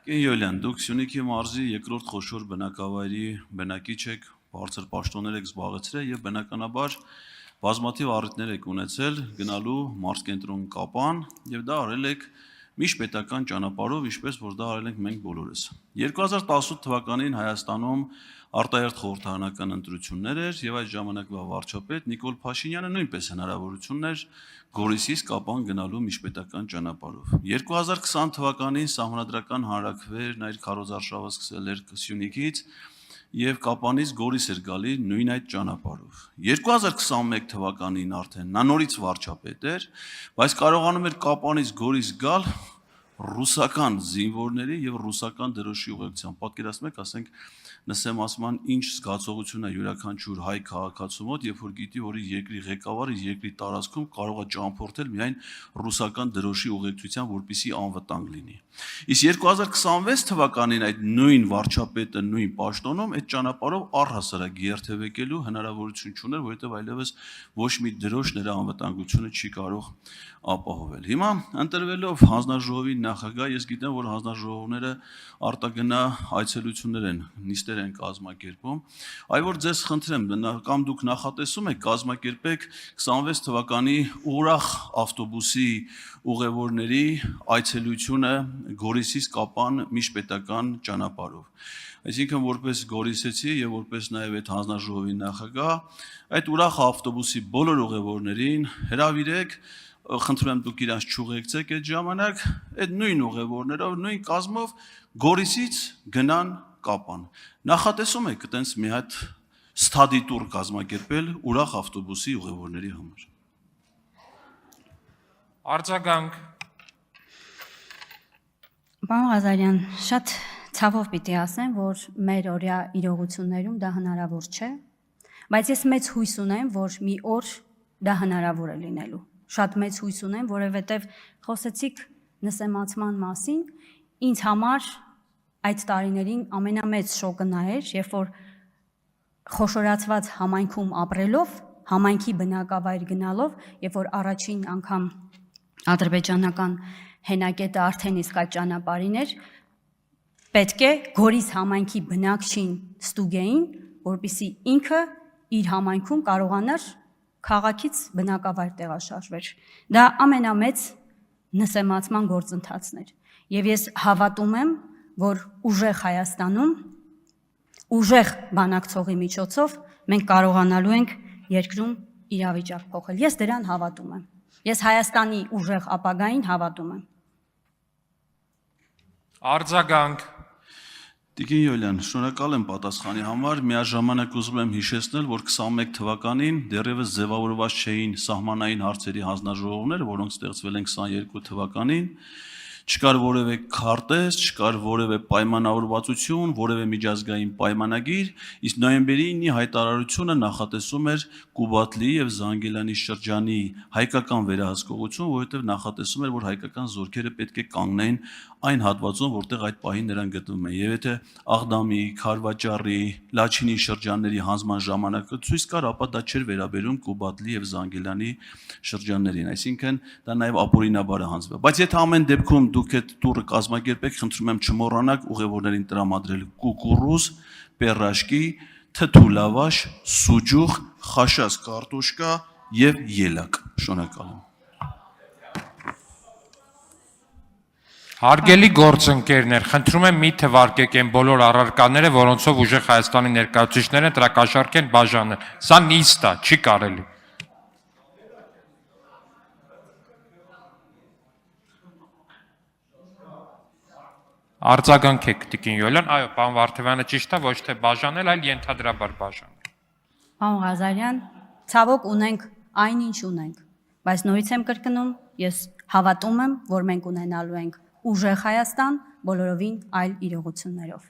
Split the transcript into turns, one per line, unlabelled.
Յոլյան, դուք Սյունիքի մարզի երկրորդ խոշոր բնակավայրի բնակիչ եք, բարձր պաշտոններ եք զբաղեցրել եւ բնականաբար բազմաթիվ առիթներ եք ունեցել գնալու մարզկենտրոն Կապան եւ դա արել եք միջպետական ճանապարհով, ինչպես որ դա արել ենք մենք բոլորս։ 2018 թվականին Հայաստանում արտահերթ խորհրդարանական ընտրություններ էր եւ այդ ժամանակվա վարչապետ Նիկոլ Փաշինյանը նույնպես հնարավորություն ուներ Գորիսից Կապան գնալու միջպետական ճանապարհով։ 2020 թվականին սահմանադրական հանրաքվերն այդ քարոզարշավը սկսել էր Սյունիքից եւ Կապանից Գորիս էր գալի նույն այդ ճանապարհով։ 2021 թվականին արդեն նա նորից վարչապետ էր, բայց կարողանում էր Կապանից Գորիս գալ ռուսական զինվորների եւ ռուսական դրոշի ուղեկցությամբ։ Պատկերացնում եք, ասենք նսեմ ասման ինչ զգացողություն է յուրաքանչյուր հայ քաղաքացու մոտ, երբ որ գիտի, որ երկրի ղեկավարը երկրի տարածքում կարող է ճամփորդել միայն ռուսական դրոշի ուղեկցությամբ, որպեսզի անվտանգ լինի։ Իսկ 2026 թվականին այդ նույն վարչապետը նույն պաշտոնում այդ ճանապարհով առհասարակ երթևեկելու հնարավորություն չուներ, որովհետև այլևս ոչ մի դրոշ նրա անվտանգությունը չի կարող ապահովել։ Հիմա ընտրվելով հանձնաժողովի նախագահ, ես գիտեմ, որ հանձնաժողովները արտագնա այցելություններ են, նիստեր են կազմակերպում, այլ որ ձեզ խնդրեմ, կամ դուք նախատեսում եք կազմակերպեք 26 թվականի ուրախ ավտոբուսի ուղևորների այցելությունը Գորիսից Կապան միջպետական ճանապարհով։ Այսինքն որպես գորիսեցի եւ որպես նաեւ այդ հանձնաժողովի նախագահ, այդ ուրախ ավտոբուսի բոլոր ուղևորներին հրավիրեք, խնդրում եմ դուք իրանց չուղեկցեք այդ ժամանակ, այդ նույն ուղևորներով, նույն կազմով Գորիսից գնան Կապան։ Նախատեսում եք այտենց մի հատ ստադի տուր կազմակերպել ուրախ ավտոբուսի ուղևորների համար։
Արձագանք։
Պարոն Ղազարյան, շատ ցավով պիտի ասեմ, որ մեր օրյա իրողություններում դա հնարավոր չէ, բայց ես մեծ հույս ունեմ, որ մի օր դա հնարավոր է լինելու։ Շատ մեծ հույս ունեմ, որովհետև խոսեցիք նսեմացման մասին, ինձ համար այդ տարիներին ամենամեծ շոկը նա էր, երբ որ խոշորացված համայնքում ապրելով, համայնքի բնակավայր գնալով, երբ որ առաջին անգամ ադրբեջանական հենակետը արդեն իսկ այդ ճանապարհին էր, պետք է Գորիս համայնքի բնակչին ստուգեին, որպեսզի ինքը իր համայնքում կարողանար քաղաքից բնակավայր տեղաշարժվեր։ Դա ամենամեծ նսեմացման գործընթացն էր։ Եվ ես հավատում եմ, որ ուժեղ Հայաստանում, ուժեղ բանակցողի միջոցով մենք կարողանալու ենք երկրում իրավիճակ փոխել։ Ես դրան հավատում եմ։ Ես Հայաստանի ուժեղ ապագային հավատում եմ։
Արձագանք։
Տիկին Յոլյան, շնորհակալ եմ պատասխանի համար, միաժամանակ ուզում եմ հիշեցնել, որ 21 թվականին դեռևս ձևավորված չէին սահմանային հարցերի հանձնաժողովները, որոնք ստեղծվել են 22 թվականին, չկար որևէ քարտեզ, չկար որևէ պայմանավորվածություն, որևէ միջազգային պայմանագիր, իսկ նոյեմբերի 9-ի հայտարարությունը նախատեսում էր Կուբատլի եւ Զանգելանի շրջանի հայկական վերահսկողություն, որովհետեւ նախատեսում էր, որ հայկական զորքերը պետք է կանգնեն այն հատվածում, որտեղ այդ պահին նրանք գտնվում են։ Եվ եթե Աղդամի, Քարվաճառի, Լաչինի շրջանների հանձնման ժամանակը ցույց կար, ապա դա չէր վերաբերում Կուբատլի եւ Զանգելանի շրջաններին, այսինքն դա նաեւ ապօրինաբար է հանձնվել։ Բայց եթե ամեն դեպքում դուք այդ տուրը կազմակերպեք, խնդրում եմ չմոռանաք ուղևորներին տրամադրել կուկուռուզ, պերաշկի, թթու լավաշ, սուջուխ, խաշած կարտոշկա եւ ելակ։ Շնորհակալ եմ։
Հարգելի գործընկերներ, խնդրում եմ մի թվարկեք այն բոլոր առարկաները, որոնցով ուժեղ Հայաստանի ներկայացուցիչները տրակաշարք են բաժանել։ Սա նիստ է, չի կարելի։ Արձագանքեք, Տիկին Յոլյան, այո, պարոն Վարդևյանը ճիշտ է, ոչ թե բաժանել, այլ ենթադրաբար բաժանել։
Պարոն Ղազարյան, ցավոք ունենք այնինչ ունենք, բայց նորից եմ կրկնում, ես հավատում եմ, որ մենք ունենալու ենք ուժեղ Հայաստան բոլորովին այլ իրողություններով։